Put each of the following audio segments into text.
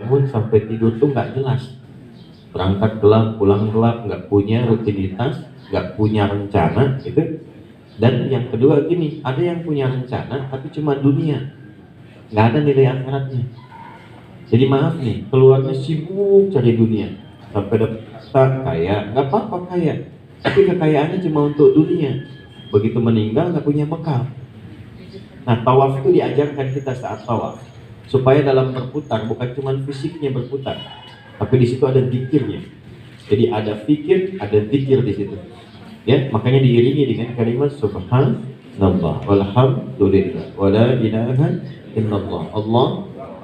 bangun sampai tidur tuh nggak jelas, berangkat gelap pulang gelap, nggak punya rutinitas, nggak punya rencana gitu. Dan yang kedua gini, ada yang punya rencana tapi cuma dunia, nggak ada nilai akhiratnya. Jadi maaf nih, keluarnya sibuk cari dunia sampai dapat kaya, nggak apa-apa kaya, tapi kekayaannya cuma untuk dunia. Begitu meninggal nggak punya bekal. Nah, tawaf itu diajarkan kita saat tawaf supaya dalam berputar bukan cuma fisiknya berputar, tapi di situ ada zikirnya. Jadi ada fikir, ada zikir di situ. Ya, makanya diiringi dengan kalimat subhanallah walhamdulillah wala ilaha illallah Allah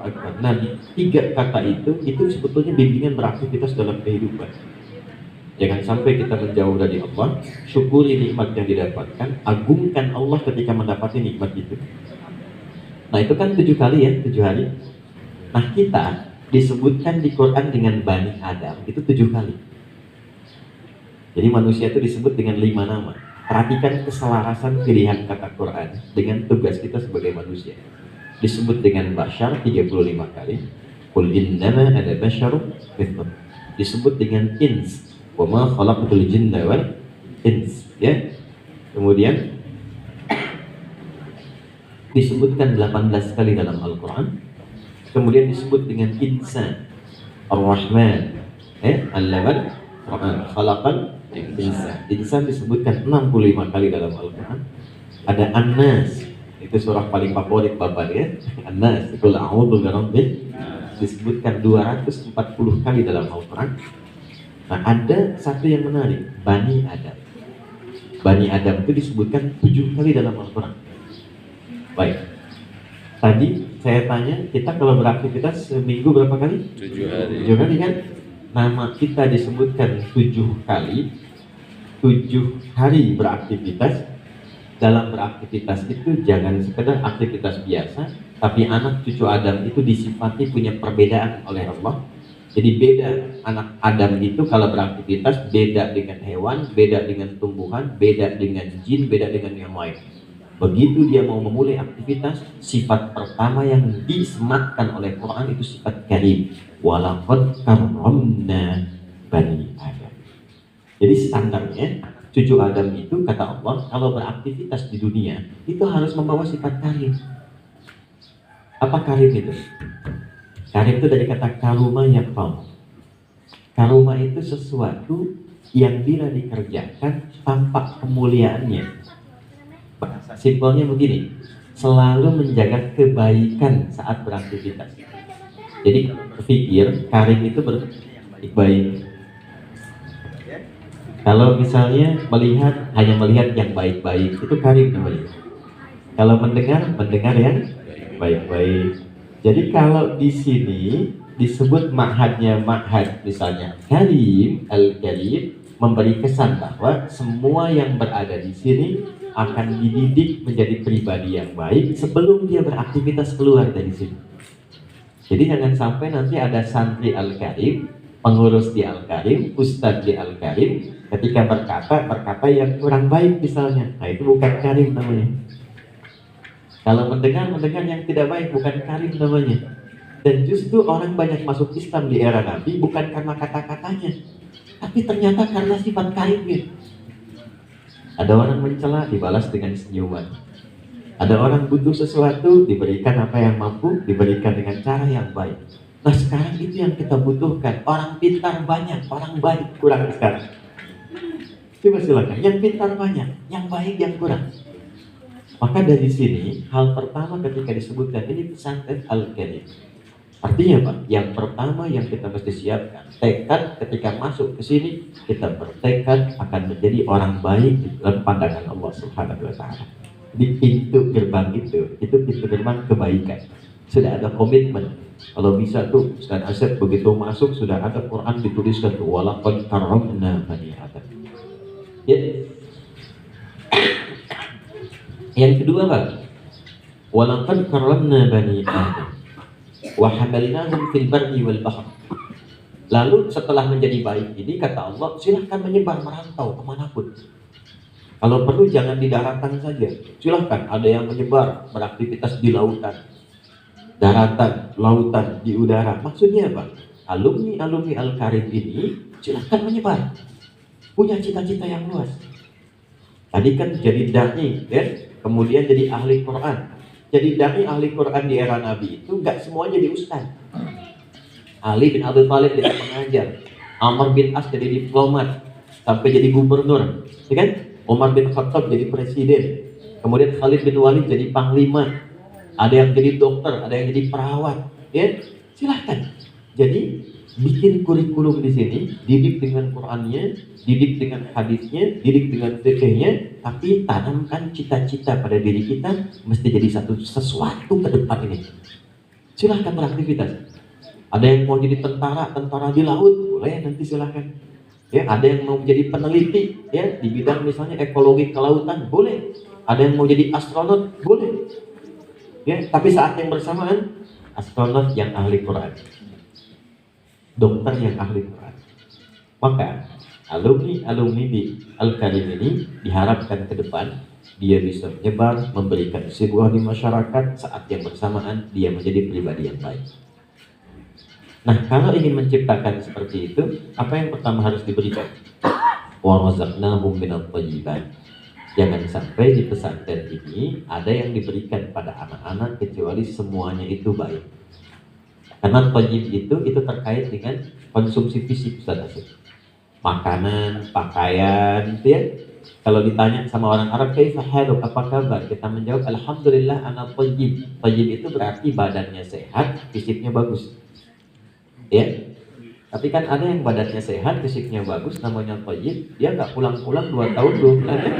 akbar. Nah, tiga kata itu sebetulnya bimbingan beraktivitas dalam kehidupan. Jangan sampai kita menjauh dari Allah, syukuri nikmat yang didapatkan, agungkan Allah ketika mendapati nikmat itu. Nah, itu kan 7 kali ya, 7 hari. Nah, kita disebutkan di Quran dengan Bani Adam, itu 7 kali. Jadi manusia itu disebut dengan 5 nama. Perhatikan keselarasan pilihan kata Quran dengan tugas kita sebagai manusia. Disebut dengan Bashar 35 kali. Qul innama ana basyarum mithlukum. Disebut dengan Ins. Wa ma khalaqtul jinna wal ins, ya. Kemudian disebutkan 18 kali dalam Al-Quran. Kemudian disebut dengan Insan, Ar-Rahman, Allaman Quran, Khalaqan Insan. Insan disebutkan 65 kali dalam Al-Quran. Ada An-Nas, itu surah paling favorit Bapak ya. An-Nas, Qul a'udzu birabbil nas, disebutkan 240 kali dalam Al-Quran. Nah, ada satu yang menarik, Bani Adam. Bani Adam itu disebutkan 7 kali dalam Al-Quran. Baik, tadi saya tanya, kita kalau beraktivitas seminggu berapa kali? 7 hari. 7 kali kan? Nama kita disebutkan 7 kali. 7 hari beraktivitas. Dalam beraktivitas itu jangan sekedar aktivitas biasa, tapi anak cucu Adam itu disifati punya perbedaan oleh Allah. Jadi beda anak Adam itu kalau beraktivitas, beda dengan hewan, beda dengan tumbuhan, beda dengan jin, beda dengan yang lain. Begitu dia mau memulai aktivitas, sifat pertama yang disematkan oleh Quran itu sifat karim. Walaqad karramna bani Adam. Jadi standarnya cucu Adam itu kata Allah kalau beraktivitas di dunia itu harus membawa sifat karim. Apa karim itu? Karim itu dari kata karuma yakram. Karuma itu sesuatu yang bila dikerjakan tampak kemuliaannya. Bahasa simpelnya begini, selalu menjaga kebaikan saat beraktivitas. Jadi berpikir karim itu baik. Kalau misalnya hanya melihat yang baik-baik, itu karim namanya. Kalau mendengar yang baik-baik. Jadi kalau di sini disebut ma'hadnya ma'had misalnya Karim, Al-Karim memberi kesan bahwa semua yang berada di sini akan dididik menjadi pribadi yang baik sebelum dia beraktivitas keluar dari sini. Jadi jangan sampai nanti ada santri Al-Karim, pengurus di Al-Karim, ustadz di Al-Karim, ketika berkata yang kurang baik misalnya. Nah, itu bukan karim namanya. Kalau mendengar yang tidak baik, bukan karim namanya. Dan justru orang banyak masuk Islam di era Nabi bukan karena kata-katanya, tapi ternyata karena sifat karimnya. Ada orang mencela, dibalas dengan senyuman. Ada orang butuh sesuatu, diberikan apa yang mampu, diberikan dengan cara yang baik. Nah, sekarang itu yang kita butuhkan. Orang pintar banyak, orang baik kurang sekarang. Coba silakan, yang pintar banyak, yang baik yang kurang. Maka dari sini, hal pertama ketika disebutkan ini pesantren Al-Karim. Artinya apa? Yang pertama yang kita mesti siapkan, tekad ketika masuk ke sini, kita bertekad akan menjadi orang baik dalam pandangan Allah Subhanahu wa Ta'ala. Di pintu gerbang itu pintu gerbang kebaikan. Sudah ada komitmen. Kalau bisa tuh, Ustaz Asep begitu masuk sudah ada Quran dituliskan tuh walaqad karramna bani Adam. Ya. Yang kedua Pak, walaqad karramna bani Adam wa hamalnahum fil barri wal bahr. Lalu setelah menjadi baik ini kata Allah, silahkan menyebar merantau kemanapun. Kalau perlu jangan di daratan saja, silahkan ada yang menyebar beraktivitas di lautan. daratan, lautan, di udara. Maksudnya apa? Alumni Al-Karim ini silahkan menyebar, punya cita-cita yang luas. Tadi kan jadi dai, ya, kemudian jadi ahli Quran. Jadi dai ahli Quran di era Nabi itu nggak semuanya jadi ustaz. Ali bin Abi Thalib jadi pengajar, Amr bin As jadi diplomat sampai jadi gubernur, ya kan? Umar bin Khattab jadi presiden, kemudian Khalid bin Walid jadi panglima, ada yang jadi dokter, ada yang jadi perawat, ya silahkan. Jadi bikin kurikulum di sini, didik dengan Qurannya, didik dengan hadisnya, didik dengan fikihnya, tapi tanamkan cita-cita pada diri kita mesti jadi sesuatu ke depan ini. Silahkan beraktivitas. Ada yang mau jadi tentara di laut, boleh nanti silahkan. Ya, ada yang mau jadi peneliti, ya di bidang misalnya ekologi kelautan, boleh. Ada yang mau jadi astronot, boleh. Ya, tapi saat yang bersamaan astronot yang ahli Quran, dokter yang ahli Quran. Maka alumni di Al-Karim ini diharapkan ke depan dia bisa menyebar, memberikan sebuah di masyarakat, saat yang bersamaan dia menjadi pribadi yang baik. Nah, kalau ingin menciptakan seperti itu, apa yang pertama harus diberikan? Wa razaqnahum minat thayyibat. Jangan sampai di pesantren ini ada yang diberikan pada anak-anak kecuali semuanya itu baik. Karena thayyib itu terkait dengan konsumsi fisik, Ustaz. Makanan, pakaian, gitu ya. Kalau ditanya sama orang Arab, kaifa haluk, apa kabar? Kita menjawab, alhamdulillah ana thayyib. Thayyib itu berarti badannya sehat, fisiknya bagus. Ya, tapi kan ada yang badannya sehat, fisiknya bagus, namanya thayyib, dia nggak pulang-pulang 2 tahun 2 bulan, ya.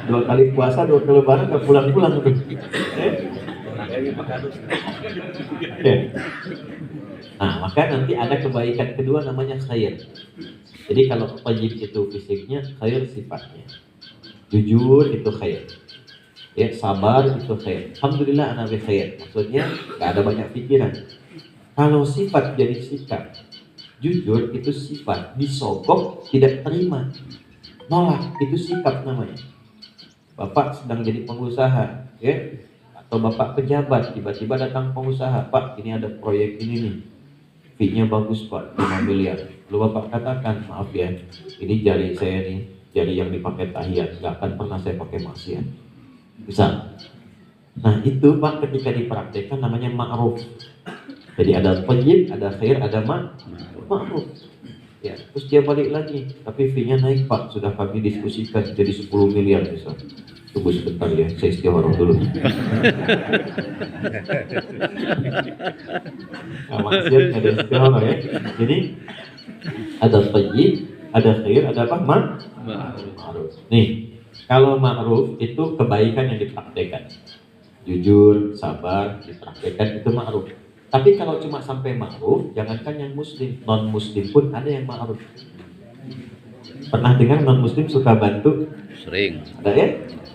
2 kali puasa, 2 kali lebaran nggak pulang-pulang tuh. Ya. Nah, maka nanti ada kebaikan kedua namanya khair. Jadi kalau thayyib itu fisiknya, khair sifatnya. Jujur itu khair. Ya, sabar itu khair. Alhamdulillah ana bi khair. Maksudnya nggak ada banyak pikiran. Kalau sifat jadi sikap, jujur itu sifat, disogok tidak terima, nolak itu sikap namanya. Bapak sedang jadi pengusaha, ya, atau bapak pejabat, tiba-tiba datang pengusaha, Pak, ini ada proyek ini nih, fee-nya bagus Pak, 5 miliar. Lalu bapak katakan, maaf ya, ini jari saya nih, jari yang dipakai tahiyat, nggak akan pernah saya pakai maksiat. Bisa. Nah itu Pak ketika dipraktekkan namanya ma'ruf. Jadi ada thayyib, ada khair, ada ma'ruf. Ya, terus dia balik lagi, tapi fee-nya naik Pak, sudah kami diskusikan jadi 10 miliar misalnya. Tunggu sebentar ya, saya istighfar dulu. Nah, maksudnya ada istighfar ya. Jadi ada thayyib, ada khair, ada apa? Ma'ruf. Nih, kalau ma'ruf itu kebaikan yang dipraktekkan. Jujur, sabar, dipraktekkan itu ma'ruf. Tapi kalau cuma sampai ma'ruf, jangankan yang muslim, non muslim pun ada yang ma'ruf. Pernah dengar non muslim suka bantu? Sering. Ada ya?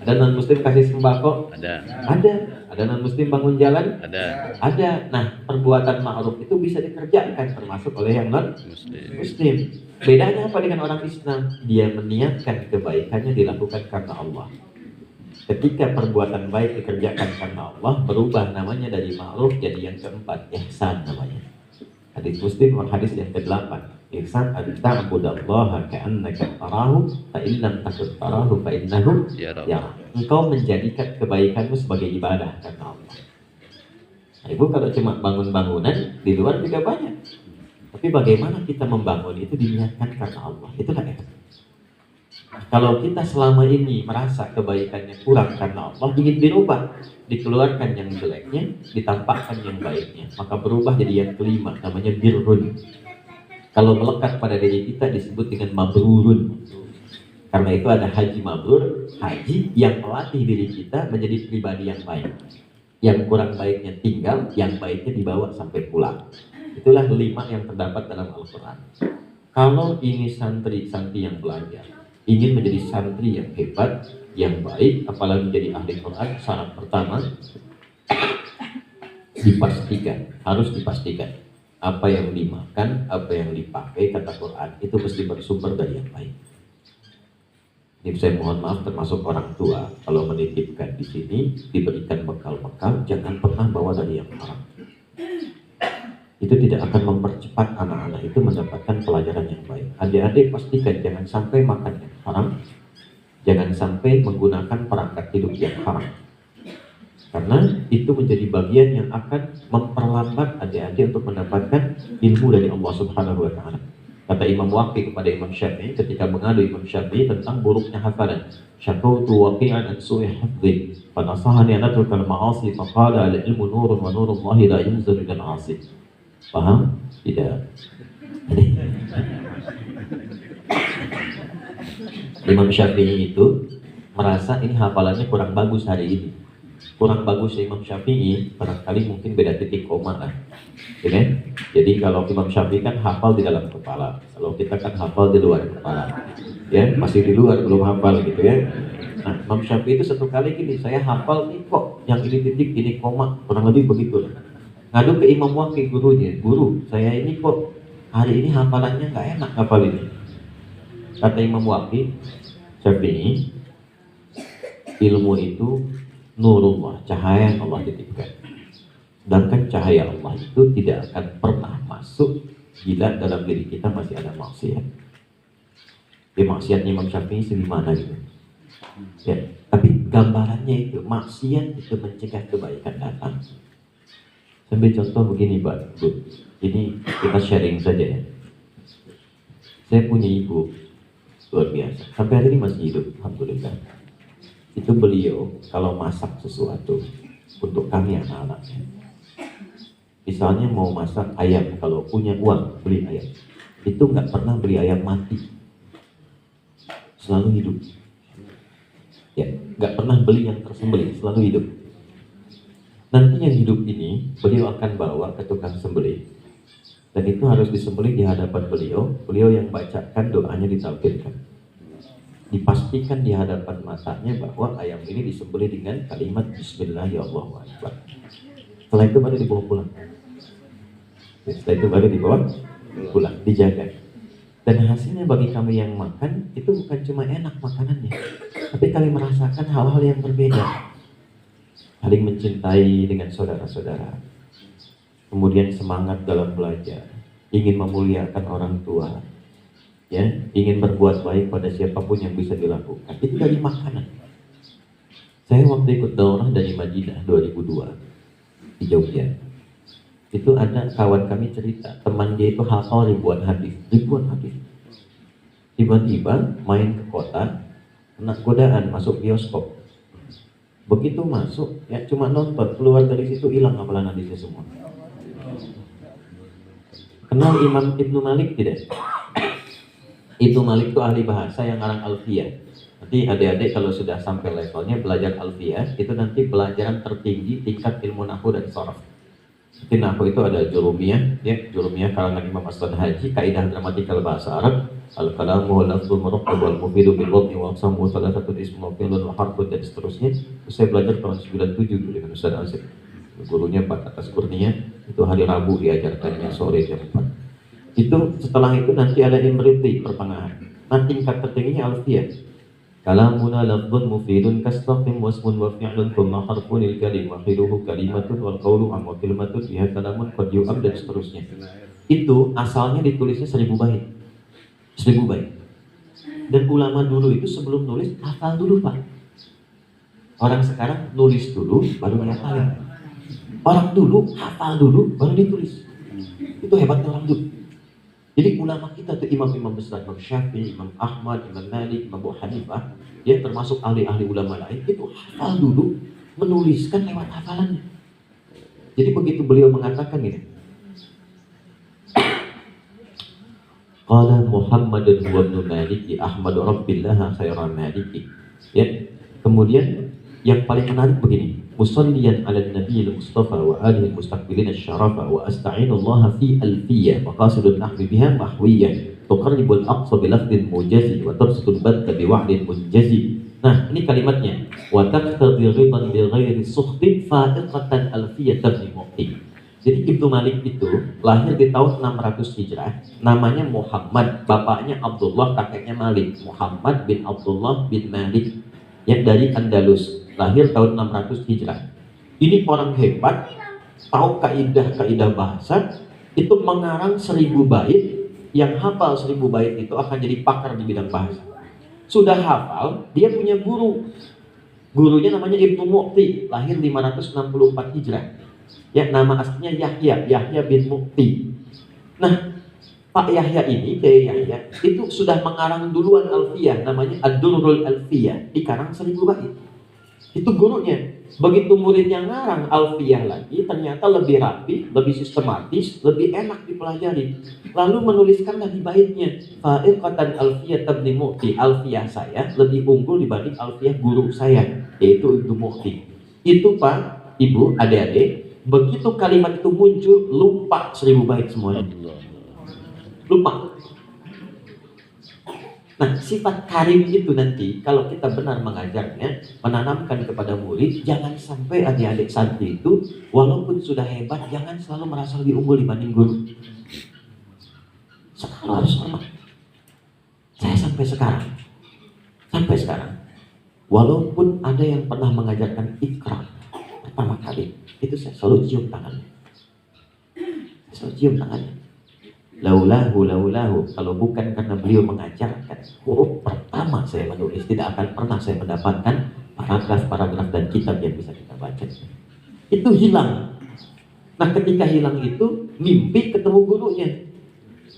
Ada non muslim kasih sembako? Ada non muslim bangun jalan? Ada. Nah, perbuatan ma'ruf itu bisa dikerjakan termasuk oleh yang non muslim. Bedanya apa dengan orang Islam? Dia meniatkan kebaikannya dilakukan karena Allah. Ketika perbuatan baik dikerjakan karena Allah, berubah namanya dari ma'ruf jadi yang keempat, ihsan namanya. Hadis Muslim, hadis yang ke-8. Ihsan an ta'budallaha ka'annaka tarahu fa in lam takun tarahu fa innahu yarah. Engkau menjadikan kebaikanmu sebagai ibadah karena Allah. Nah, Ibu kalau cuma bangun-bangunan di luar juga banyak. Tapi bagaimana kita membangun itu diniatkan karena Allah. Itulah ihsan. Kalau kita selama ini merasa kebaikannya kurang karena Allah, ingin dirubah, dikeluarkan yang jeleknya, ditampakkan yang baiknya, maka berubah jadi yang kelima, namanya birrun. Kalau melekat pada diri kita disebut dengan mabrurun. Karena itu ada haji mabrur, haji yang melatih diri kita menjadi pribadi yang baik. Yang kurang baiknya tinggal, yang baiknya dibawa sampai pulang. Itulah 5 yang terdapat dalam Al-Quran. Kalau ini santri-santri yang belajar, ingin menjadi santri yang hebat, yang baik, apalagi menjadi ahli Quran, syarat pertama harus dipastikan apa yang dimakan, apa yang dipakai, kata Quran itu mesti bersumber dari yang baik. Ini saya mohon maaf termasuk orang tua, kalau menitipkan di sini diberikan bekal-bekal, jangan pernah bawa dari yang haram. Itu tidak akan mempercepat anak-anak itu mendapatkan pelajaran yang baik. Adik-adik pastikan jangan sampai makan yang haram, jangan sampai menggunakan perangkat hidup yang haram. Karena itu menjadi bagian yang akan memperlambat adik-adik untuk mendapatkan ilmu dari Allah Subhanahu wa Ta'ala. Kata Imam Waqi kepada Imam Syafi'i ketika mengadu Imam Syafi'i tentang buruknya hafalan. Syakautu waqi'an an su'i hafdhi fa nasahani an atrukal ma'asi fa qala al-ilmu nurun wa nurullahi la yunzalu ilal 'asi. Paham? Tidak. Imam Syafi'i itu merasa ini hafalannya kurang bagus hari ini. Kurang bagus Imam Syafi'i barangkali mungkin beda titik koma lah, ya kan? Jadi kalau Imam Syafi'i kan hafal di dalam kepala, kalau kita kan hafal di luar kepala, ya masih di luar belum hafal gitu ya. Nah Imam Syafi'i itu satu kali gini, saya hafal nih kok yang ini titik ini koma, kurang lebih begitu. Ngadu ke Imam Waqi gurunya, guru saya ini kok hari ini hafalannya nggak enak hafal ini. Kata Imam Waqi, Syafi'i, ilmu itu nurullah, cahaya yang Allah titipkan. Sedangkan cahaya Allah itu tidak akan pernah masuk bila dalam diri kita masih ada maksiat. Ya maksiatnya Imam Syafi'i segimana gitu. Ya, tapi gambarannya itu maksiat itu mencegah kebaikan datang. Sambil contoh begini Pak, Bu. Ini kita sharing saja ya. Saya punya ibu luar biasa. Sampai hari ini masih hidup, alhamdulillah. Itu beliau kalau masak sesuatu untuk kami anak-anaknya, misalnya mau masak ayam, kalau punya uang beli ayam, itu nggak pernah beli ayam mati, selalu hidup. Ya, nggak pernah beli yang tersembelih, selalu hidup. Nanti yang hidup ini beliau akan bawa ke tukang sembelih, dan itu harus disembelih di hadapan beliau. Beliau yang bacakan doanya ditampilkan. Dipastikan di hadapan matanya bahwa ayam ini disembelih dengan kalimat Bismillahirrahmanirrahim. Setelah itu baru dibawa pulang. Setelah itu baru dibawa pulang, dijaga. Dan hasilnya bagi kami yang makan itu bukan cuma enak makanannya, tapi kami merasakan hal-hal yang berbeda. Saling mencintai dengan saudara-saudara, kemudian semangat dalam belajar, ingin memuliakan orang tua, ya, ingin berbuat baik pada siapapun yang bisa dilakukan. Itu dari makanan. Saya waktu ikut daurah dari Madinah 2002 di Jogja. Itu ada kawan kami cerita, teman dia itu hafal ribuan hadis. Tiba-tiba main ke kota, kena godaan masuk bioskop. Begitu masuk, ya cuma nonton, keluar dari situ hilang hafalan hadisnya semua. Kenal Imam Ibnu Malik tidak? Ibnu Malik itu ahli bahasa yang ngarang Alfiyah. Nanti adik-adik kalau sudah sampai levelnya belajar Alfiyah, itu nanti pelajaran tertinggi tingkat ilmu nahwu dan sharaf. Di nahwu itu ada jurumiyah, ya, jurumiyah karangan Imam Aslan Haji, kaidah gramatikal bahasa Arab, al-kalamu lafzul murakkab wal mufidu bil wad'i wa aqsamu salasatu ismu fi'lun wa harfun dan seterusnya. Itu saya belajar tahun 97 dulu dengan Ustaz Azif. Gurunya Pak Atas Kurnia, itu hari Rabu diajarkannya sore jam 4. Itu setelah itu nanti ada imriti pertengahan. Nah tingkat tertingginya alfiyah. Kalamuna lafzun mufidun kastaqim wasmun wa fi'lun thumma harfun il kalim wa khiruhu kalimatun wal qawlu am wa kalimatun biha kalamun qad yu'am dan seterusnya. Itu asalnya ditulisnya 1000 bait. 1000 bait. Dan ulama dulu itu sebelum nulis hafal dulu Pak. Orang sekarang nulis dulu baru menghafalin. Orang dulu hafal dulu baru ditulis. Itu hebatnya orang dulu. Jadi ulama kita tuh imam-imam besar, Imam Syafi'i, Imam Ahmad, Imam Malik, Imam Abu Hanifah, ya termasuk ahli-ahli ulama lain, itu hafal dulu, menuliskan lewat hafalannya. Jadi begitu beliau mengatakan ini, Qala Muhammadun wa ibnu Maliki Ahmad Rabbillah khairan maliki. Ya, kemudian yang paling menarik begini, musalliyan ala nabiyil mustafa wa alihi mustaqbilin asyarafa wa asta'inullaha fi alfiyah wa qasidun nahwi biha mahwiyah tuqarribul aqsa bilafdin mujazi wa tabsutun badka biwa'din munjazi. Nah ini kalimatnya, wa taqtadi ridan bi ghairi sukhtin fa'iqatan alfiyatan limuqti. Jadi Ibnu Malik itu lahir di tahun 600 Hijrah, namanya Muhammad, bapaknya Abdullah, kakeknya Malik. Muhammad bin Abdullah bin Malik yang dari Andalus, lahir tahun 600 Hijrah. Ini orang hebat, tahu kaidah bahasa, itu mengarang 1000 bait. Yang hafal 1000 bait itu akan jadi pakar di bidang bahasa. Sudah hafal, dia punya guru. Gurunya namanya Ibnu Mu'ti, lahir 564 Hijrah. Ya, nama aslinya Yahya bin Mu'ti. Nah, Pak Yahya ini, Kiai Yahya, itu sudah mengarang duluan Alfiyah, namanya Ad-Durrul Alfiyah, dikarang 1000 bait. Itu gurunya. Begitu muridnya ngarang Alfiyah lagi, ternyata lebih rapi, lebih sistematis, lebih enak dipelajari. Lalu menuliskanlah di baitnya, fa'iqatan Alfiyah tabni Mu'ti, Alfiyah saya lebih unggul dibanding Alfiyah guru saya, yaitu Ibnu Mu'ti. Itu Pak, Ibu, adik-adik, begitu kalimat itu muncul, lupa 1000 bait semuanya. Lupa. Nah, sifat karim itu nanti kalau kita benar mengajarnya, menanamkan kepada murid, jangan sampai adik-adik santri itu walaupun sudah hebat, jangan selalu merasa lebih unggul dibanding guru. Selalu harus hormat. Saya sampai sekarang, walaupun ada yang pernah mengajarkan ikrar pertama kali, itu saya selalu cium tangannya. Laulahu, kalau bukan karena beliau mengajarkan, huruf pertama saya menulis, tidak akan pernah saya mendapatkan paragraf dan kitab yang bisa kita baca. Itu hilang. Nah, ketika hilang itu, mimpi ketemu gurunya.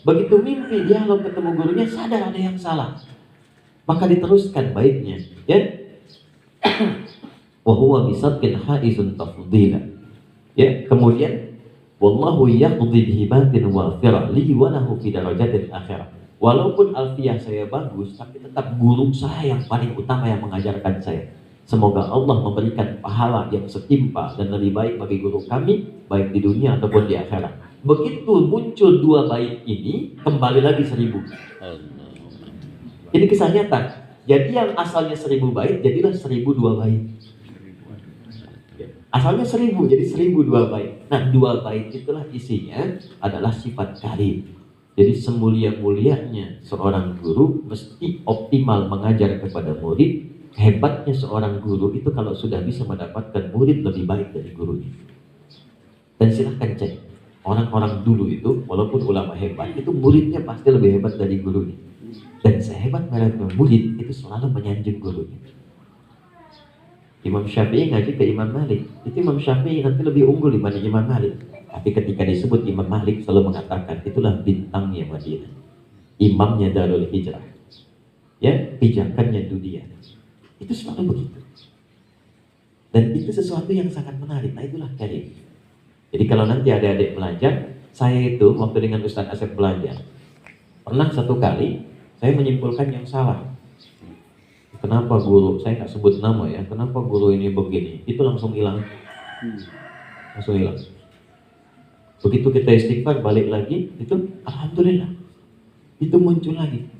Begitu mimpi, dia kalau ketemu gurunya sadar ada yang salah, maka diteruskan baitnya, ya. Wa huwa bisabqin haizun tafdila. Ya, kemudian wallahu yaqdi bihibatin wa firali wa lahu fi darajatil akhirah. Walaupun alfiyah saya bagus, tapi tetap guru saya yang paling utama yang mengajarkan saya. Semoga Allah memberikan pahala yang setimpal dan lebih baik bagi guru kami, baik di dunia ataupun di akhirat. Begitu muncul 2 bait ini, kembali lagi 1000. Ini kisah nyata. Jadi yang asalnya 1000 bait, jadilah 1002 bait. Asalnya 1000, jadi 1002 bait. Nah, 2 bait itulah isinya adalah sifat karim. Jadi semulia-mulianya seorang guru mesti optimal mengajar kepada murid. Hebatnya seorang guru itu kalau sudah bisa mendapatkan murid lebih baik dari gurunya. Dan silahkan cek, orang-orang dulu itu walaupun ulama hebat, itu muridnya pasti lebih hebat dari gurunya. Dan sehebat mereka murid itu selalu menyanjung gurunya. Imam Syafi'i ngaji ke Imam Malik, itu Imam Syafi'i nanti lebih unggul dibanding Imam Malik. Tapi ketika disebut Imam Malik selalu mengatakan itulah bintangnya Madinah, imamnya Darul Hijrah, ya, pijakannya dunia. Itu selalu begitu. Dan itu sesuatu yang sangat menarik. Nah, itulah karim. Jadi kalau nanti adik-adik belajar, saya itu waktu dengan Ustaz Asep belajar, pernah satu kali saya menyimpulkan yang salah. Kenapa guru, saya nggak sebut nama ya, kenapa guru ini begini, itu langsung hilang. Begitu kita istighfar balik lagi, itu alhamdulillah, itu muncul lagi.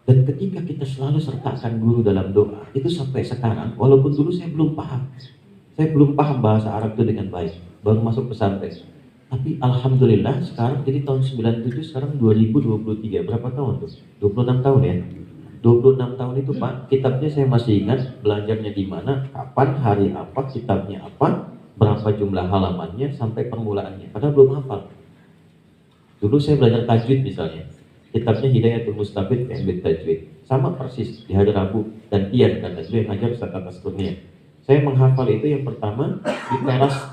Dan ketika kita selalu sertakan guru dalam doa, itu sampai sekarang, walaupun dulu saya belum paham bahasa Arab itu dengan baik, baru masuk pesantren. Tapi alhamdulillah sekarang, jadi tahun 97, sekarang 2023, berapa tahun tuh? 26 tahun ya. 26 tahun itu Pak, kitabnya saya masih ingat, belajarnya di mana, kapan, hari apa, kitabnya apa, berapa jumlah halamannya, sampai permulaannya. Padahal belum hafal. Dulu saya belajar tajwid misalnya, kitabnya Hidayatul Mustabid fi Ilmi Tajwid, sama persis di hari Rabu dan Tian, karena itu yang ngajar Ustaz Atas Kurnia. Saya menghafal itu yang pertama di teras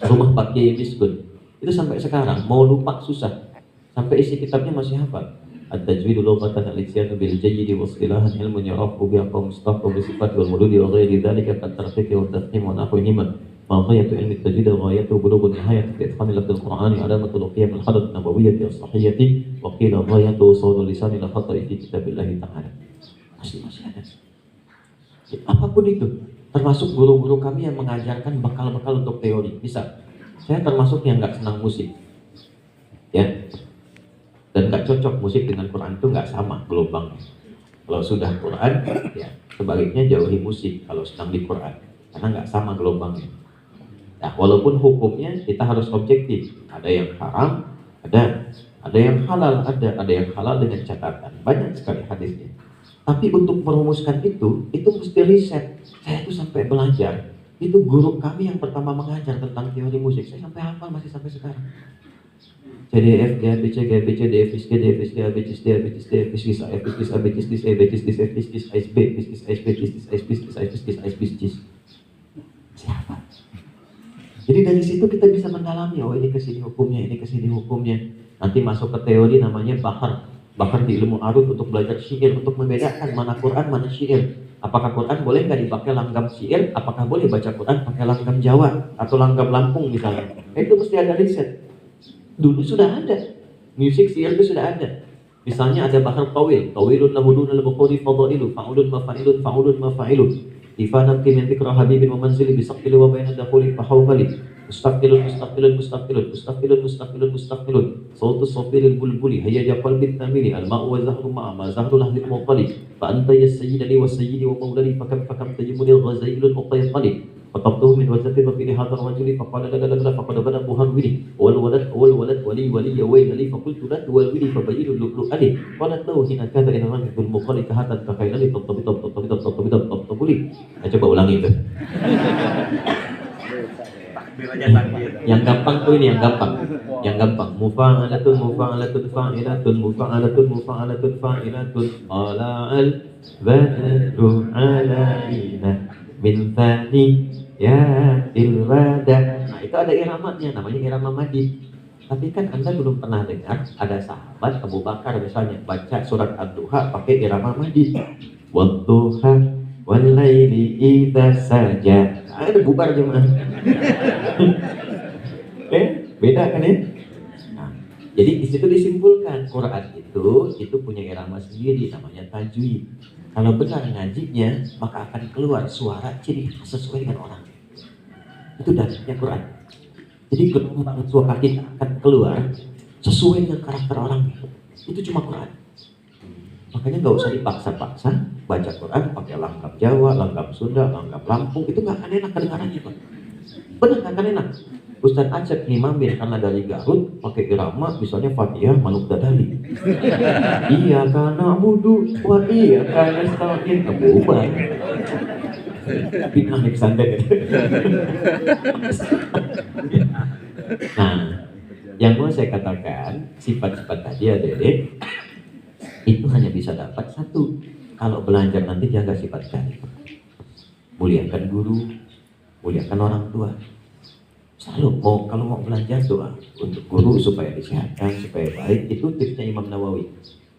rumah Pak Kiai Miskun. Itu sampai sekarang, mau lupa susah. Sampai isi kitabnya masih hafal. At-tajwid lughatan al-isyanu bil jayyid wa istilahan ilmun ya'rafu bi aqam mustaqam bi sifat wal mudud wa ghairi dhalika kat tarfiq wa tafhim wa nahwihima. Ma ghayatu ilmi at-tajwid wa ghayatu bulughun nihayat fi itqan al-Qur'an alamatul qiyam al-hadd an-nabawiyyah as-sahiyyah wa qila ghayatu usul lisan al-khata'i fi kitabillah ta'ala. Masih ada. Apapun itu, termasuk guru-guru kami yang mengajarkan bekal-bekal untuk teori, bisa. Saya termasuk yang nggak senang musik, ya. Dan gak cocok musik dengan Quran, itu gak sama gelombangnya. Kalau sudah Quran, ya sebaliknya jauhi musik kalau sedang di Quran, karena gak sama gelombangnya. Nah, walaupun hukumnya kita harus objektif, ada yang haram, ada yang halal, ada yang halal dengan catatan, banyak sekali hadisnya. Tapi untuk merumuskan itu mesti riset. Saya tuh sampai belajar Itu guru kami yang pertama mengajar tentang teori musik. Saya sampai hafal, masih sampai sekarang. C D F G A B C G B C D F G D F G A B C D F G D F G A F G A B C D A B C D F G A B C D F G A B C D siapa? Jadi dari situ kita bisa mendalami, oh ini kesini hukumnya, ini kesini hukumnya. Nanti masuk ke teori namanya bahar di ilmu arut untuk belajar syair, untuk membedakan mana Quran, mana syair. Apakah Quran boleh nggak dipakai langgam syair? Apakah boleh baca Quran pakai langgam Jawa atau langgam Lampung misalnya? Itu mesti ada riset. Dulu sudah ada, musik syair itu sudah ada. Misalnya ada bahar tawilun lahudun al-bukhari fadailu, fa'ulun mafa'ilun, fa'ulun mafa'ilun. Ifanam min dzikra habibin wa manzili bisaqili wa bayna dakhuli fahawbali. Mustaqilun mustaqilun mustaqilun mustaqilun mustaqilun mustaqilun. Sautu safiril bulbuli hayya qalbit tamili al-ma'u wa zahru ma'a ma zahru lahdil muqali. Fa anta ya sayyidani wa sayyidi wa mawlani fakam tajmudil ghazailun uqayqali. فقبضه من وزنه وفي هذا الرجل فقال لا لا لا فقد بدا مهرولي والولد ولي وين لي فقلت لا تولي فبين اللؤلؤ علي قالت له هنا كذا ان الرجل المقال كهذا تخيلني تطبطب لي. Coba ulangi itu. Yang gampang tuh ini, yang gampang mufa'alatun fa'ilatun ala'al badru ala'ina min thani ya ilwada. Nah itu ada iramatnya, namanya irama madid. Tapi kan Anda belum pernah dengar ada sahabat Abu Bakar misalnya baca surat Ad-Duha pakai irama madid. Wadduha wal laili idza saja. Ada bubar jemaah. Beda kan ya? Nah, jadi di situ disimpulkan Quran itu punya irama sendiri namanya tajwid. Kalau benar ngajinya, maka akan keluar suara ciri khas sesuai dengan orang. Itu dasarnya Quran. Jadi gelombang suara kita akan keluar sesuai dengan karakter orang. Itu cuma Quran. Makanya nggak usah dipaksa-paksa baca Quran pakai langgam Jawa, langgam Sunda, langgam Lampung. Itu nggak akan enak kedengarannya, Pak. Benar nggak akan enak. Ustaz Acep ngimamin karena dari Garut pakai irama misalnya Fatihah Manuk Dadali. Iya karena wudu wa iya karena stalin kebuban. Pindah Alexander. Nah, yang mau saya katakan sifat-sifat tadi adik-adik itu hanya bisa dapat satu. Kalau belajar nanti jaga sifat kalian. Muliakan guru, muliakan orang tua. Selalu kalau mau belajar doa untuk guru supaya disehatkan, supaya baik. Itu tipsnya Imam Nawawi.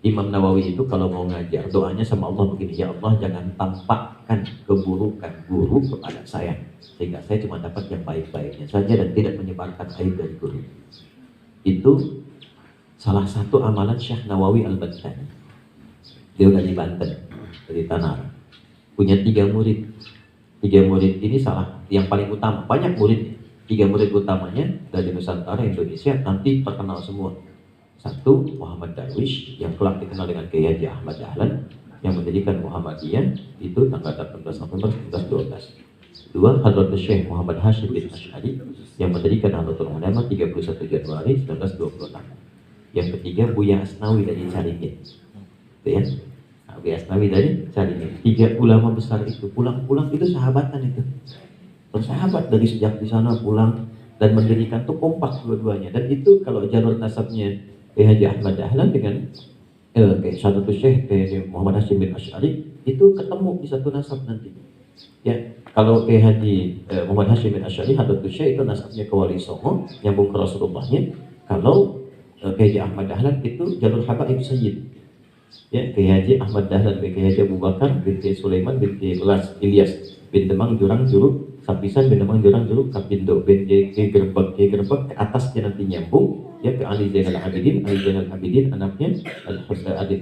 Imam Nawawi itu kalau mau ngajar doanya sama Allah begini, ya Allah jangan tampakkan keburukan guru kepada saya sehingga saya cuma dapat yang baik-baiknya saja dan tidak menyebarkan aib dari guru. Itu salah satu amalan Syekh Nawawi Al-Battani. Dia dari Banten, dari Tanah. Punya 3 murid. 3 murid ini salah yang paling utama. Banyak murid. 3 murid utamanya dari Nusantara, Indonesia, nanti terkenal semua. 1, Muhammad Darwish, yang kelak dikenal dengan Kiai Haji Ahmad Dahlan, yang mendirikan Muhammadiyah, itu tanggal 18 November 1912. 2, Hadratus Syekh Muhammad Hashim bin Asy'ari, yang mendirikan Nahdlatul Ulama 31 Januari 1926. Yang ketiga, Buya Asnawi dari Caringin. Itu ya. Buya Asnawi dari Caringin. 3 ulama besar itu, pulang-pulang itu sahabatan itu. Bersahabat dari sejak di sana pulang dan mendirikan tuh kompak dua-duanya. Dan itu kalau jalur nasabnya Kiai Haji Ahmad Dahlan dengan Hadratus Syekh Muhammad Hashim bin Asy'ari itu ketemu di satu nasab nanti. Ya, kalau Kiai Haji Muhammad Hashim bin Asy'ari Hadratus Syekh itu nasabnya ke Wali Songo, nyambung ke Rasulullahnya. Kalau Kiai Haji Ahmad Dahlan itu jalur Habaib Sayyid. Ya, Kiai Haji Ahmad Dahlan bin Kiai Haji Abu Bakar bin Kiai Sulaiman bin Kiai Ilyas bin Demang Jurang Juruk Sapisan bin Demang Jurang Juruk Kapindo bin Kiai Gerbek ke atasnya nanti nyambung ya ke Ali Zainal Abidin anaknya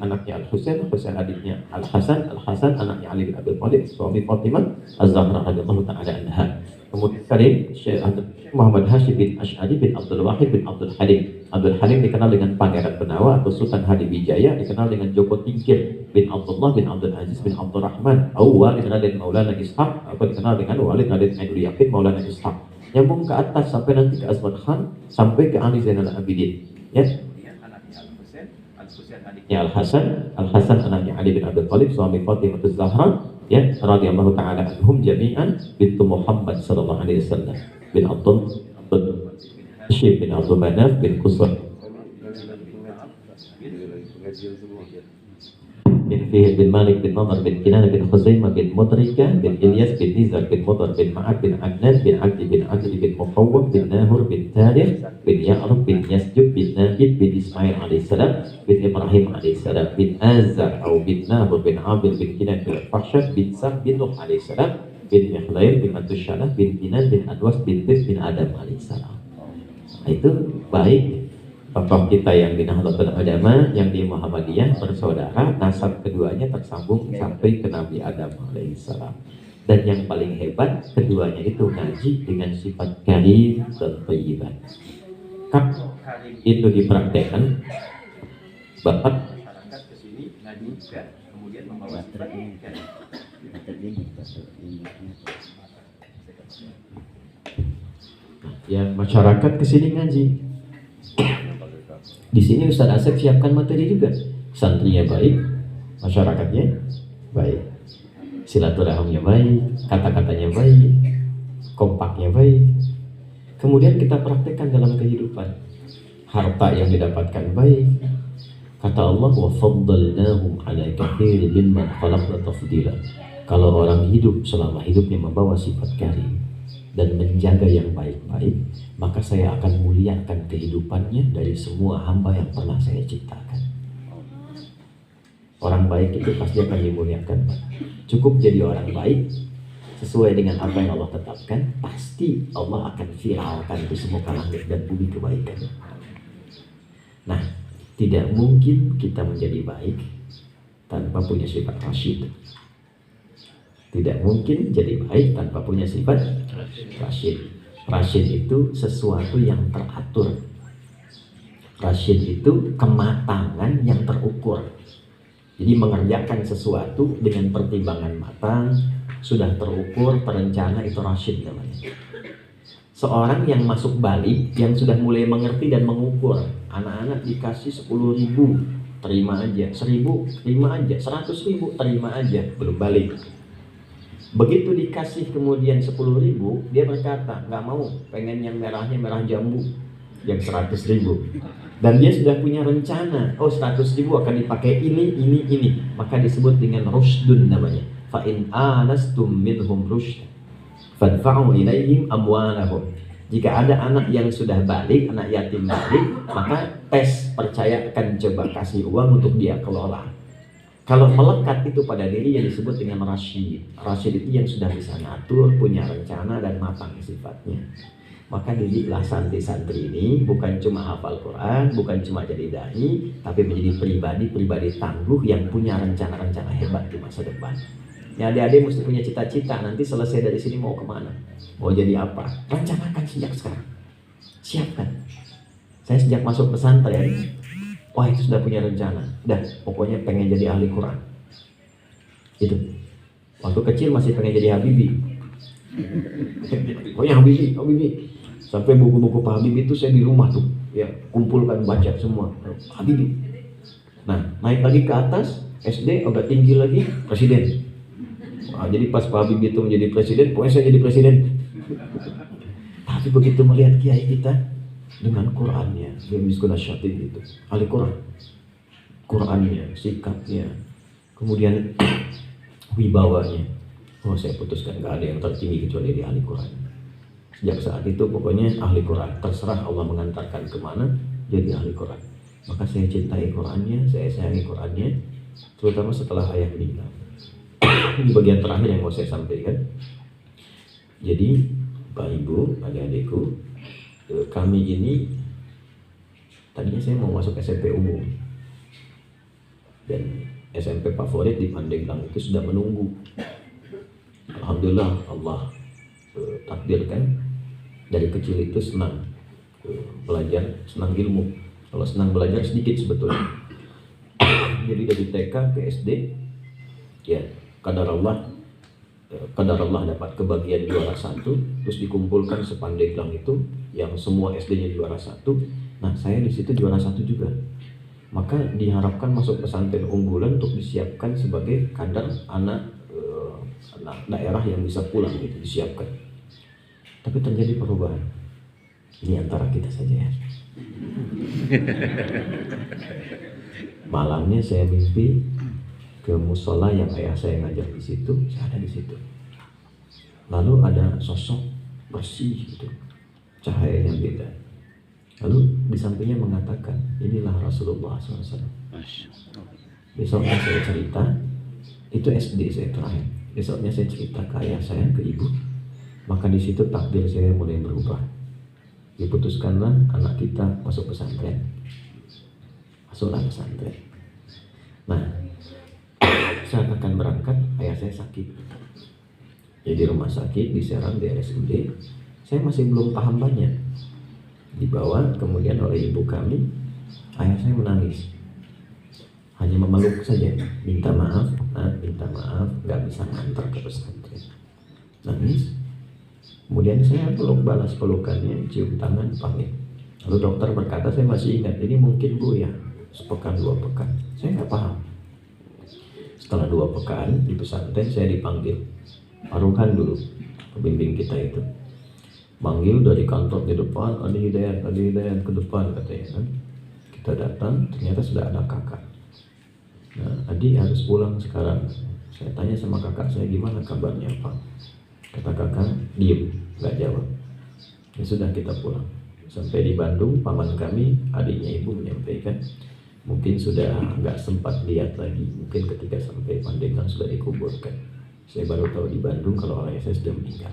anaknya Al Husain adiknya Al Hasan anaknya Ali bin Abi Thalib suami Fatimah Az-Zahra radhiyallahu ta'ala anha. Kemudian Syekh Muhammad Hashim bin Asy'ari bin Abdul Wahid bin Abdul Halim. Abdul Halim dikenal dengan Pangeran Benawa atau Sultan Hadiwijaya, dikenal dengan Joko Tingkir bin Abdullah bin Abdul Aziz bin Abdul Rahman. Awal dikenal dengan Maulana Ishaq atau dikenal dengan Walid Adil Ainul Yaqin Maulana Ishaq. Nyambung ke atas sampai nanti ke Aswad Khan sampai ke Ali Zainal Abidin. Ya. Al Hasan anaknya Ali bin Abi Thalib suami Fatimah Az-Zahra. ya radhiyallahu taala anhum jami'an bintu Muhammad sallallahu alaihi wasallam bin Abdul Syekh bin Abdul Manaf bin Qusay bin Fihir bin Malik bin Nadar bin Kinanah bin Khuzaimah bin Mudrikah bin Ilyas bin Nizar bin Mudar bin Ma'ad bin Adnan bin Abdi bin Adli bin Muqawwam bin Nahur bin Tarikh bin Ya'rub bin Yasjub bin Nahid bin Ismail alaihissalam bin Ibrahim alaihissalam bin Azar atau bin Nahur bin Abil bin Kinan bin Fahsyad bin Sam bin Nuh alaihissalam bin Mihlail bin Matusyalah bin Kinan bin Adwas bin Tis bin Adam alaihissalam. Nah, itu baik tokoh kita yang di Nahdlatul Ulama, yang di Muhammadiyah bersaudara, nasab keduanya tersambung sampai ke Nabi Adam alaihissalam. Dan yang paling hebat, keduanya itu ngaji dengan sifat karim dan thayyiban. Kalau itu dipraktekkan, Bapak masyarakat ke sini ngaji juga, kemudian membawa yang masyarakat ke sini ngaji. Di sini Ustaz Asep siapkan materi juga. Santrinya baik, masyarakatnya baik, silaturahimnya baik, kata-katanya baik, kompaknya baik. Kemudian kita praktekkan dalam kehidupan. Harta yang didapatkan baik. Kata Allah, wa faddalnahum 'ala katsirin mimman khalaqna tafdila. Kalau orang hidup selama hidupnya membawa sifat karim dan menjaga yang baik-baik, maka saya akan muliakan kehidupannya dari semua hamba yang pernah saya ciptakan. Orang baik itu pasti akan dimuliakan. Cukup jadi orang baik sesuai dengan apa yang Allah tetapkan, pasti Allah akan viralkan itu semua langit dan bumi kebaikan. Nah, tidak mungkin kita menjadi baik tanpa punya sifat rasyid. Tidak mungkin jadi baik tanpa punya sifat rasyid. Rasyid itu sesuatu yang teratur. Rasyid itu kematangan yang terukur. Jadi mengerjakan sesuatu dengan pertimbangan matang, sudah terukur, terencana, itu rasyid namanya. Seorang yang masuk balik, yang sudah mulai mengerti dan mengukur. Anak-anak dikasih 10.000, terima aja. 1.000, terima aja. 100.000, terima aja. Belum balik. Begitu dikasih kemudian 10.000, dia berkata, nggak mau, pengen yang merahnya merah jambu, yang 100.000. Dan dia sudah punya rencana, oh 100.000 akan dipakai ini, maka disebut dengan rusdun namanya. Fa in anastum minhum rushd fadfa'u ilaihim amwalahum. Jika ada anak yang sudah balik, anak yatim balik, maka tes, percayakan, coba kasih uang untuk dia kelola. Kalau melekat itu pada diri yang disebut dengan rasyid. Rasyid itu yang sudah bisa ngatur, punya rencana dan matang sifatnya. Maka didiklah santri-santri ini bukan cuma hafal Quran, bukan cuma jadi dai, tapi menjadi pribadi tangguh yang punya rencana-rencana hebat di masa depan. Ya, adik-adik mesti punya cita-cita, nanti selesai dari sini mau kemana, mau jadi apa, rencanakan sejak sekarang, siapkan. Saya sejak masuk pesantren, wah itu sudah punya rencana, dah pokoknya pengen jadi ahli Quran. Itu waktu kecil masih pengen jadi Habibie. Pokoknya Habibie. Sampai buku-buku Pak Habibie itu saya di rumah tuh, ya kumpulkan baca semua Habibie. Nah naik lagi ke atas SD agak tinggi lagi presiden. Nah, jadi pas Pak Habibie itu menjadi presiden, pokoknya saya jadi presiden. Tapi begitu melihat kiai kita dengan Qurannya, dia miskun asyatid itu, ahli Quran, Qurannya, sikapnya, kemudian wibawanya, oh saya putuskan gak ada yang tertinggi kecuali di ahli Quran. Sejak saat itu pokoknya ahli Quran, terserah Allah mengantarkan kemana, jadi ahli Quran. Maka saya cintai Qurannya, saya sayangi Qurannya, terutama setelah ayah meninggal. Ini bagian terakhir yang mau saya sampaikan. Jadi Pak Ibu, adik-adikku, kami ini tadinya saya mau masuk SMP umum dan SMP favorit di Pandeglang itu sudah menunggu. Alhamdulillah Allah takdirkan dari kecil itu senang belajar, senang ilmu. Kalau senang belajar sedikit sebetulnya. Jadi dari TK ke SD, ya kadar Allah dapat kebagian juara 1, terus dikumpulkan sepandeglang itu yang semua SD-nya juara 1. Nah saya di situ juara 1 juga. Maka diharapkan masuk pesantren unggulan untuk disiapkan sebagai kadar anak daerah yang bisa pulang gitu, disiapkan. Tapi terjadi perubahan. Ini antara kita saja ya. Malamnya saya mimpi ke musola yang ayah saya ngajak di situ, saya ada di situ. Lalu ada sosok bersih gitu, cahayanya beda. Lalu di sampingnya mengatakan, inilah Rasulullah SAW. Besoknya saya cerita, itu SD saya terakhir. Besoknya saya cerita ke ayah saya, ke ibu. Maka di situ takdir saya mulai berubah. Diputuskanlah anak kita masuk pesantren. Masuklah pesantren. Nah, saat akan berangkat, ayah saya sakit. Jadi rumah sakit, diserang di RSUD. Saya masih belum paham banyak. Dibawa kemudian oleh ibu kami, ayah saya menangis. Hanya memeluk saja, minta maaf, nggak bisa ngantar ke pesantren. Nangis. Kemudian saya peluk, balas pelukannya, cium tangan, pamit. Lalu dokter berkata, saya masih ingat, ini mungkin Bu ya, sepekan 2 pekan. Saya nggak paham. Setelah 2 pekan di pesantren, saya dipanggil. Paruhan dulu, pembimbing kita itu. Manggil dari kantor di depan, Adi Hidayat ke depan katanya kan. Kita datang, ternyata sudah ada kakak. Nah, Adi harus pulang sekarang. Saya tanya sama kakak saya, gimana kabarnya Pak? Kata kakak, diem, nggak jawab. Ya sudah, kita pulang. Sampai di Bandung, paman kami, adiknya ibu menyampaikan, mungkin sudah nggak sempat lihat lagi. Mungkin ketika sampai Pandeglang sudah dikuburkan. Saya baru tahu di Bandung kalau ayah saya sudah meninggal.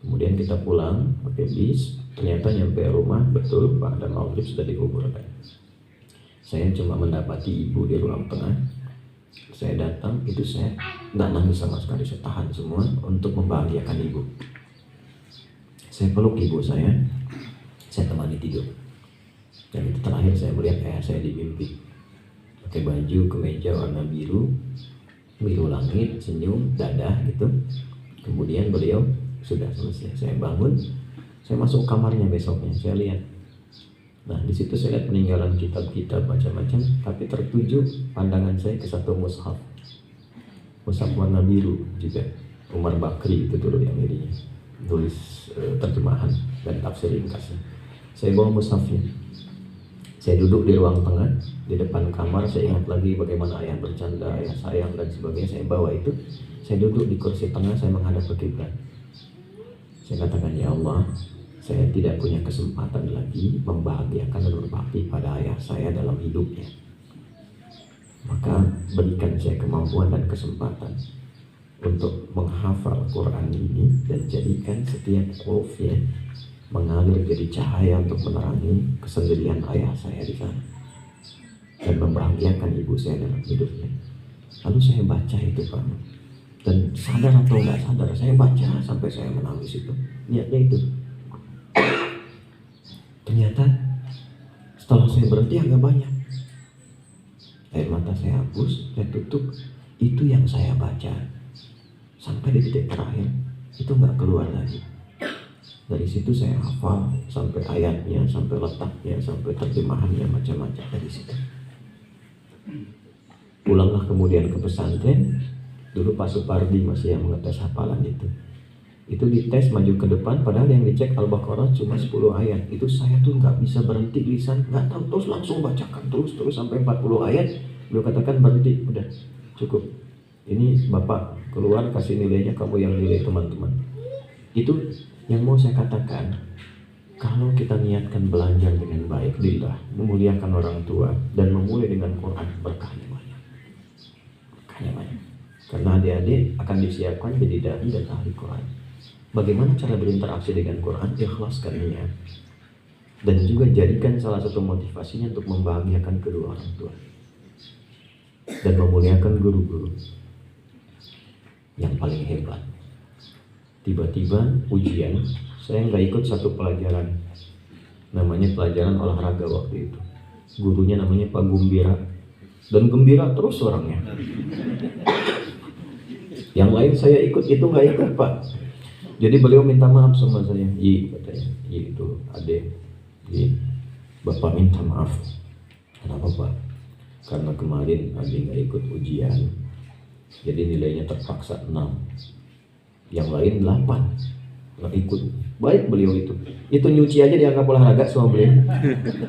Kemudian kita pulang pakai bis. Ternyata nyampe rumah, betul Pak dan maghrib sudah dikuburkan. Saya cuma mendapati ibu di ruang tengah. Saya datang, itu saya nggak nangis sama sekali, saya tahan semua untuk membahagiakan ibu. Saya peluk ibu saya temani tidur. Dan itu terakhir saya melihat ayah saya di mimpi. Pakai baju kemeja warna biru langit, senyum, dadah gitu. Kemudian beliau sudah selesai. Saya bangun, saya masuk kamarnya besoknya, saya lihat. Nah, di situ saya lihat peninggalan kitab-kitab macam-macam, tapi tertuju pandangan saya ke satu mushaf. Mushaf warna biru juga. Umar Bakri itu dulu yang ini tulis terjemahan dan tafsir ringkasnya. Saya bawa mushafnya. Saya duduk di ruang tengah, di depan kamar. Saya ingat lagi bagaimana ayah bercanda, ayah sayang dan sebagainya. Saya bawa itu. Saya duduk di kursi tengah, saya menghadap ke kiblat. Saya katakan, ya Allah, saya tidak punya kesempatan lagi membahagiakan dan berbakti pada ayah saya dalam hidupnya. Maka berikan saya kemampuan dan kesempatan untuk menghafal Quran ini dan jadikan setiap hurufnya mengalir jadi cahaya untuk menerangi kesendirian ayah saya di sana dan membahagiakan ibu saya dalam hidupnya. Lalu saya baca itu Pak, dan sadar atau nggak sadar saya baca sampai saya menangis itu. Niatnya itu. Ternyata setelah saya berhenti agak banyak. Air mata saya hapus, saya tutup. Itu yang saya baca sampai di titik terakhir itu nggak keluar lagi. Dari situ saya hafal sampai ayatnya, sampai letaknya, sampai terjemahannya, macam-macam dari situ. Pulanglah kemudian ke pesantren. Dulu Pak Supardi masih yang mengetes hafalan itu. Itu dites maju ke depan, padahal yang dicek Al-Baqarah cuma 10 ayat. Itu saya tuh nggak bisa berhenti lisan, nggak tahu, terus langsung bacakan terus sampai 40 ayat. Beliau katakan berhenti, udah cukup. Ini Bapak keluar kasih nilainya, kamu yang nilai teman-teman. Itu yang mau saya katakan. Kalau kita niatkan belajar dengan baik, lillah, memuliakan orang tua dan memulai dengan Quran, berkahnya banyak. Berkahnya banyak. Karena adik-adik akan disiapkan jadi dai dan ahli Quran. Bagaimana cara berinteraksi dengan Quran? Ikhlaskan niat. Dan juga jadikan salah satu motivasinya untuk membahagiakan kedua orang tua. Dan memuliakan guru-guru. Yang paling hebat. Tiba-tiba ujian, saya nggak ikut satu pelajaran. Namanya pelajaran olahraga waktu itu. Gurunya namanya Pak Gumbira. Dan gembira terus orangnya. Yang lain saya ikut, itu nggak ikut Pak. Jadi beliau minta maaf sama saya. Katanya, itu adek, Bapak minta maaf. Kenapa Pak? Karena kemarin adek nggak ikut ujian. Jadi nilainya terpaksa 6, yang lain 8. Nggak ikut. Baik beliau itu nyuci aja dianggap olahraga sama beliau.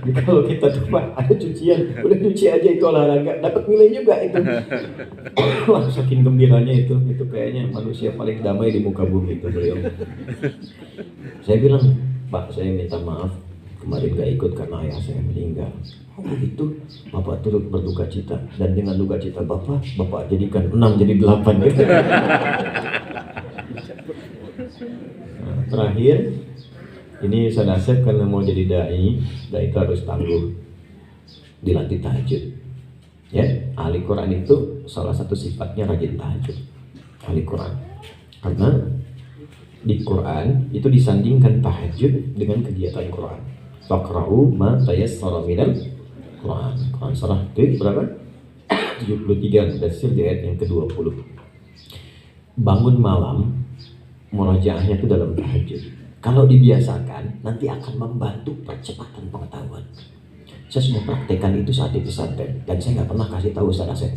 Jadi kalau kita tuh Pak, ada cucian, udah cuci aja itu olahraga, dapat nilai juga itu. Wah, saking gembiranya itu kayaknya manusia paling damai di muka bumi itu beliau. Saya bilang, Pak, saya minta maaf kemarin gak ikut karena ayah saya meninggal. Oh begitu, Bapak turut berduka cita, dan dengan duka cita Bapak jadikan 6 jadi 8 gitu. Nah, terakhir, ini saya nasib karena mau jadi dai itu harus tangguh, dilatih tahajud. Ya, ahli Quran itu salah satu sifatnya rajin tahajud. Ahli Quran, karena di Quran itu disandingkan tahajud dengan kegiatan Quran. Faqra'u ma tayassara minal Quran. Quran surah itu berapa? 73, tafsir di ayat yang ke-20. Bangun malam, murojaahnya itu dalam tahajud. Kalau dibiasakan, nanti akan membantu percepatan pengetahuan. Saya sudah praktekkan itu saat di pesantren, dan saya nggak pernah kasih tahu Ustaz Asep.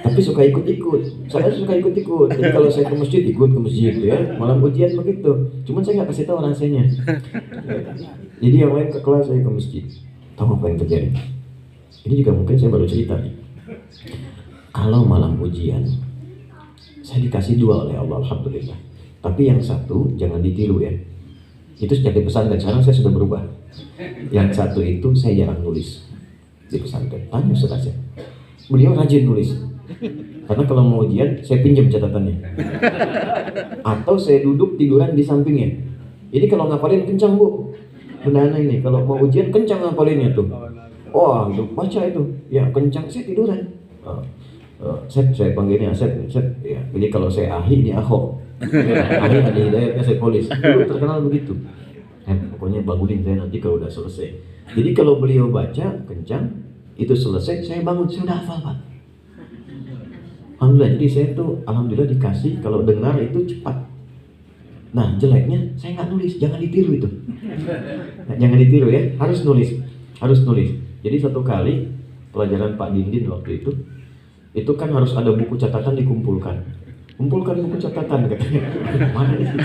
Tapi suka ikut-ikut. Saya suka ikut-ikut. Jadi kalau saya ke masjid, ikut ke masjid ya. Malam ujian begitu. Cuman saya nggak kasih tahu rasanya. Jadi yang lain ke kelas, saya ke masjid. Tahu apa yang terjadi? Ini juga mungkin saya baru cerita nih. Kalau malam ujian, saya dikasih 2 oleh Allah, alhamdulillah. Tapi yang satu jangan ditiru ya. Itu sejak di pesantren, sekarang saya sudah berubah. Yang satu itu saya jarang nulis di pesantren. Tanya Ustaz Asep. Beliau rajin nulis. Karena kalau mau ujian, saya pinjam catatannya. Atau saya duduk tiduran di sampingnya. Ini kalau ngapalin kencang Bu. Benar ini, kalau mau ujian kencang ngapalinnya tuh. Oh, itu baca itu. Ya kencang, saya tiduran. Saya panggilnya Asep. Ya. Jadi kalau saya Ahi, ini Ahok. Ahi ada hidayatnya saya polis. Dulu terkenal begitu. Pokoknya bangunin saya nanti kalau udah selesai. Jadi kalau beliau baca kencang, itu selesai, saya bangun, saya udah hafal Pak. Alhamdulillah, jadi saya tuh alhamdulillah dikasih kalau dengar itu cepat. Nah jeleknya saya nggak nulis, jangan ditiru itu. Nah, jangan ditiru ya, harus nulis. Jadi satu kali pelajaran Pak Dindin waktu itu kan harus ada buku catatan dikumpulkan. Kumpulkan buku catatan katanya. Mana itu?